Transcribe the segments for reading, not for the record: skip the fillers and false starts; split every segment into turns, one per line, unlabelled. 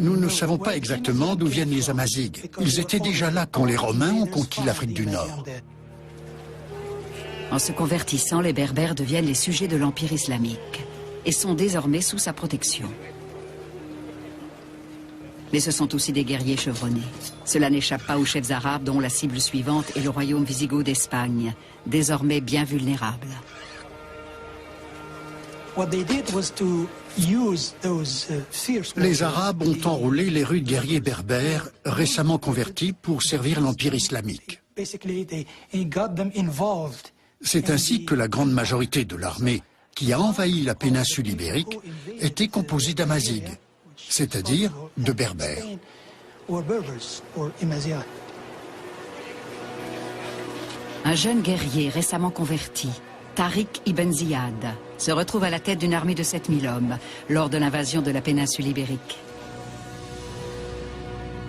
Nous ne savons pas exactement d'où viennent les Amazighs. Ils étaient déjà là quand les Romains ont conquis l'Afrique du Nord.
En se convertissant, les Berbères deviennent les sujets de l'Empire islamique et sont désormais sous sa protection. Mais ce sont aussi des guerriers chevronnés. Cela n'échappe pas aux chefs arabes dont la cible suivante est le royaume wisigoth d'Espagne, désormais bien vulnérable.
Les Arabes ont enrôlé les rudes guerriers berbères récemment convertis pour servir l'Empire islamique. C'est ainsi que la grande majorité de l'armée qui a envahi la péninsule ibérique était composée d'Amazighs, c'est-à-dire de Berbères.
Un jeune guerrier récemment converti, Tariq ibn Ziyad, se retrouve à la tête d'une armée de 7000 hommes lors de l'invasion de la péninsule ibérique.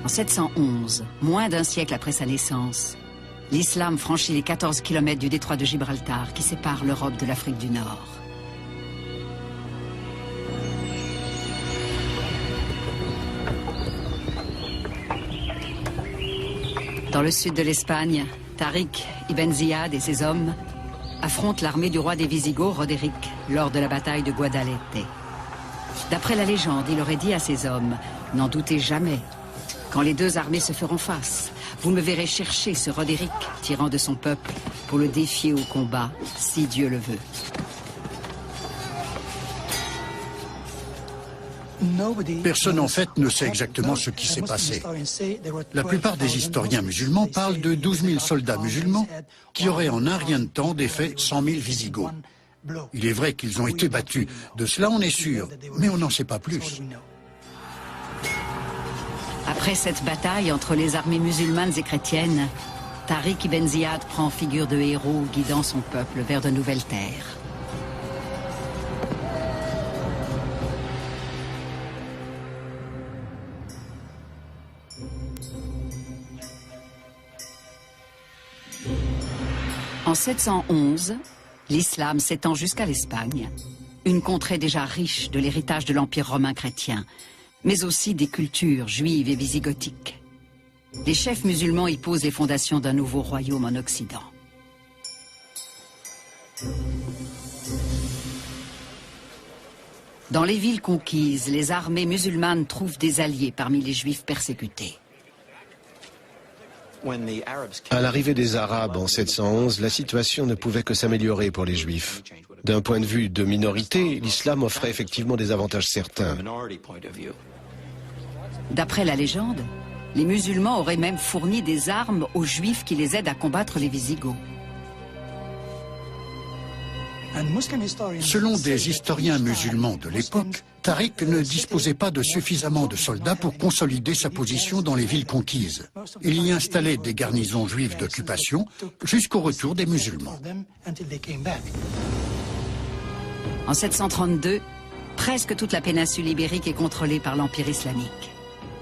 En 711, moins d'un siècle après sa naissance, l'islam franchit les 14 kilomètres du détroit de Gibraltar qui sépare l'Europe de l'Afrique du Nord. Dans le sud de l'Espagne, Tariq ibn Ziyad et ses hommes affrontent l'armée du roi des Visigoths, Roderick, lors de la bataille de Guadalete. D'après la légende, il aurait dit à ses hommes « N'en doutez jamais, quand les deux armées se feront face, vous me verrez chercher ce Roderick, tyran de son peuple, pour le défier au combat, si Dieu le veut. »
Personne en fait ne sait exactement ce qui s'est passé. La plupart des historiens musulmans parlent de 12 000 soldats musulmans qui auraient en un rien de temps défait 100 000 Visigoths. Il est vrai qu'ils ont été battus, de cela on est sûr, mais on n'en sait pas plus.
Après cette bataille entre les armées musulmanes et chrétiennes, Tariq ibn Ziyad prend figure de héros guidant son peuple vers de nouvelles terres. En 711, l'islam s'étend jusqu'à l'Espagne, une contrée déjà riche de l'héritage de l'Empire romain chrétien, mais aussi des cultures juives et visigothiques. Les chefs musulmans y posent les fondations d'un nouveau royaume en Occident. Dans les villes conquises, les armées musulmanes trouvent des alliés parmi les juifs persécutés.
À l'arrivée des Arabes en 711, la situation ne pouvait que s'améliorer pour les Juifs. D'un point de vue de minorité, l'islam offrait effectivement des avantages certains.
D'après la légende, les musulmans auraient même fourni des armes aux Juifs qui les aident à combattre les Visigoths.
Selon des historiens musulmans de l'époque, Tariq ne disposait pas de suffisamment de soldats pour consolider sa position dans les villes conquises. Il y installait des garnisons juives d'occupation jusqu'au retour des musulmans.
En 732, presque toute la péninsule ibérique est contrôlée par l'Empire islamique.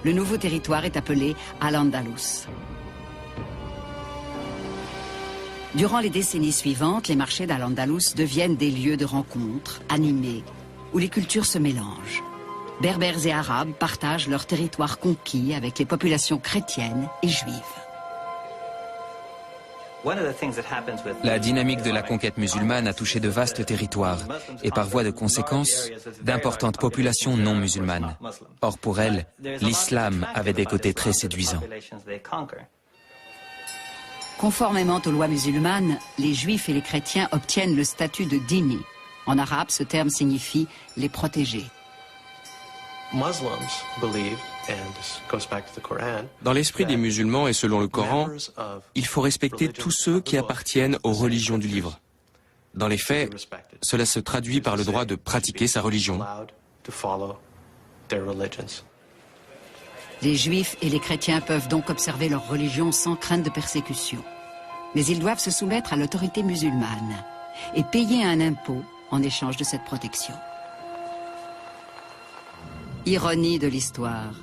Le nouveau territoire est appelé Al-Andalus. Durant les décennies suivantes, les marchés d'Al-Andalus deviennent des lieux de rencontres, animés, où les cultures se mélangent. Berbères et Arabes partagent leur territoire conquis avec les populations chrétiennes et juives.
La dynamique de la conquête musulmane a touché de vastes territoires et par voie de conséquence, d'importantes populations non musulmanes. Or pour elles, l'islam avait des côtés très séduisants.
Conformément aux lois musulmanes, les juifs et les chrétiens obtiennent le statut de dhimmi. En arabe, ce terme signifie les protégés.
Dans l'esprit des musulmans et selon le Coran, il faut respecter tous ceux qui appartiennent aux religions du livre. Dans les faits, cela se traduit par le droit de pratiquer sa religion.
Les juifs et les chrétiens peuvent donc observer leur religion sans crainte de persécution. Mais ils doivent se soumettre à l'autorité musulmane et payer un impôt en échange de cette protection. Ironie de l'histoire,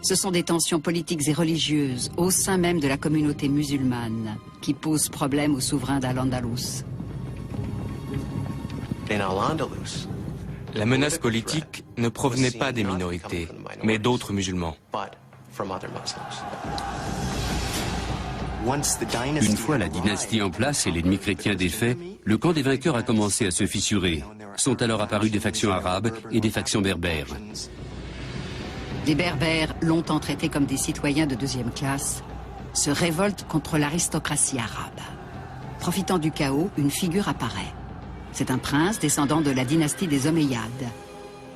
ce sont des tensions politiques et religieuses au sein même de la communauté musulmane qui posent problème aux souverains d'Al-Andalus.
La menace politique ne provenait pas des minorités, mais d'autres musulmans.
Une fois la dynastie en place et l'ennemi chrétien défait, le camp des vainqueurs a commencé à se fissurer. Sont alors apparues des factions arabes et des factions berbères.
Les Berbères, longtemps traités comme des citoyens de deuxième classe, se révoltent contre l'aristocratie arabe. Profitant du chaos, une figure apparaît. C'est un prince descendant de la dynastie des Omeyyades.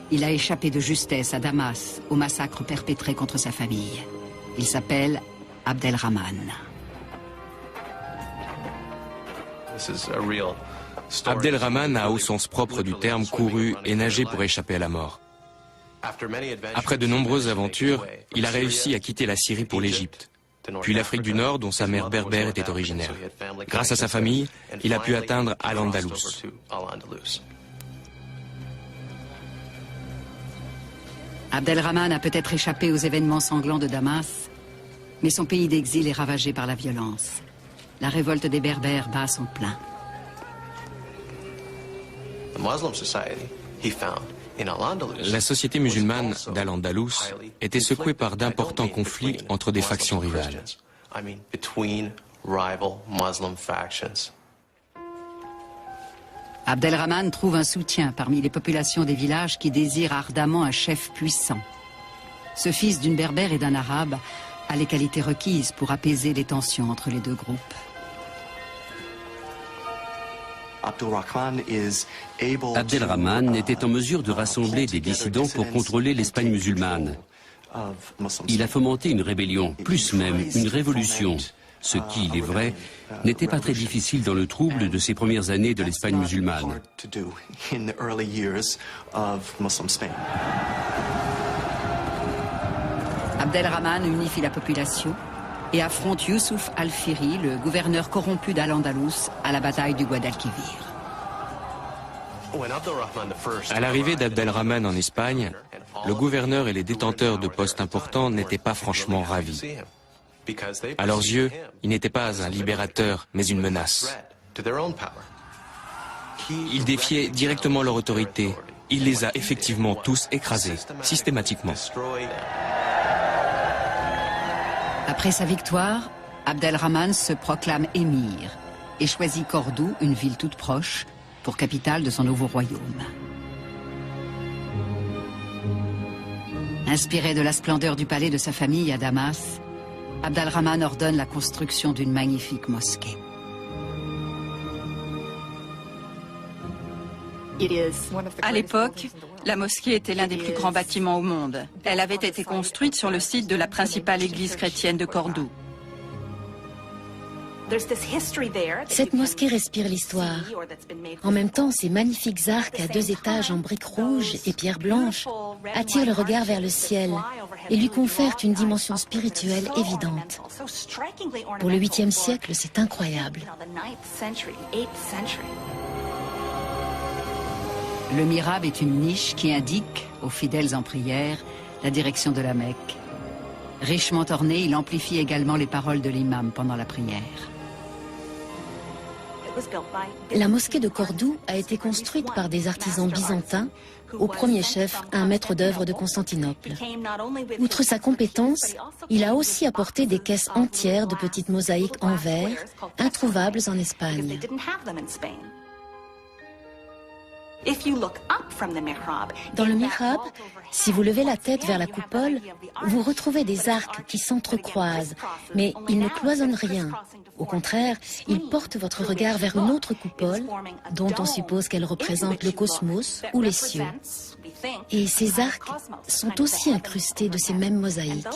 Il a échappé de justesse à Damas, au massacre perpétré contre sa famille. Il s'appelle Abdelrahman.
Abdelrahman a, au sens propre du terme, couru et nagé pour échapper à la mort. Après de nombreuses aventures, il a réussi à quitter la Syrie pour l'Égypte, puis l'Afrique du Nord, dont sa mère berbère était originaire. Grâce à sa famille, il a pu atteindre Al-Andalus.
Abdelrahman a peut-être échappé aux événements sanglants de Damas, mais son pays d'exil est ravagé par la violence. La révolte des Berbères bat son plein.
La société musulmane d'Al-Andalus était secouée par d'importants conflits entre des factions rivales.
Abdelrahman trouve un soutien parmi les populations des villages qui désirent ardemment un chef puissant. Ce fils d'une berbère et d'un arabe a les qualités requises pour apaiser les tensions entre les deux groupes.
Abdelrahman était en mesure de rassembler des dissidents pour contrôler l'Espagne musulmane. Il a fomenté une rébellion, plus même une révolution, ce qui, il est vrai, n'était pas très difficile dans le trouble de ces premières années de l'Espagne musulmane.
Abdelrahman unifie la population et affronte Youssouf al-Firi, le gouverneur corrompu d'Al-Andalus, à la bataille du Guadalquivir.
À l'arrivée d'Abdelrahman en Espagne, le gouverneur et les détenteurs de postes importants n'étaient pas franchement ravis. À leurs yeux, il n'était pas un libérateur, mais une menace. Il défiait directement leur autorité. Il les a effectivement tous écrasés, systématiquement.
Après sa victoire, Abdelrahman se proclame émir et choisit Cordoue, une ville toute proche, pour capitale de son nouveau royaume. Inspiré de la splendeur du palais de sa famille à Damas, Abdelrahman ordonne la construction d'une magnifique mosquée.
À l'époque, la mosquée était l'un des plus grands bâtiments au monde. Elle avait été construite sur le site de la principale église chrétienne de Cordoue.
Cette mosquée respire l'histoire. En même temps, ces magnifiques arcs à 2 étages en briques rouges et pierres blanches attirent le regard vers le ciel et lui confèrent une dimension spirituelle évidente. Pour le 8e siècle, c'est incroyable.
Le mihrab est une niche qui indique aux fidèles en prière la direction de la Mecque. Richement orné, il amplifie également les paroles de l'imam pendant la prière.
La mosquée de Cordoue a été construite par des artisans byzantins, au premier chef un maître d'œuvre de Constantinople. Outre sa compétence, il a aussi apporté des caisses entières de petites mosaïques en verre, introuvables en Espagne. Dans le mihrab, si vous levez la tête vers la coupole, vous retrouvez des arcs qui s'entrecroisent, mais ils ne cloisonnent rien. Au contraire, ils portent votre regard vers une autre coupole, dont on suppose qu'elle représente le cosmos ou les cieux. Et ces arcs sont aussi incrustés de ces mêmes mosaïques.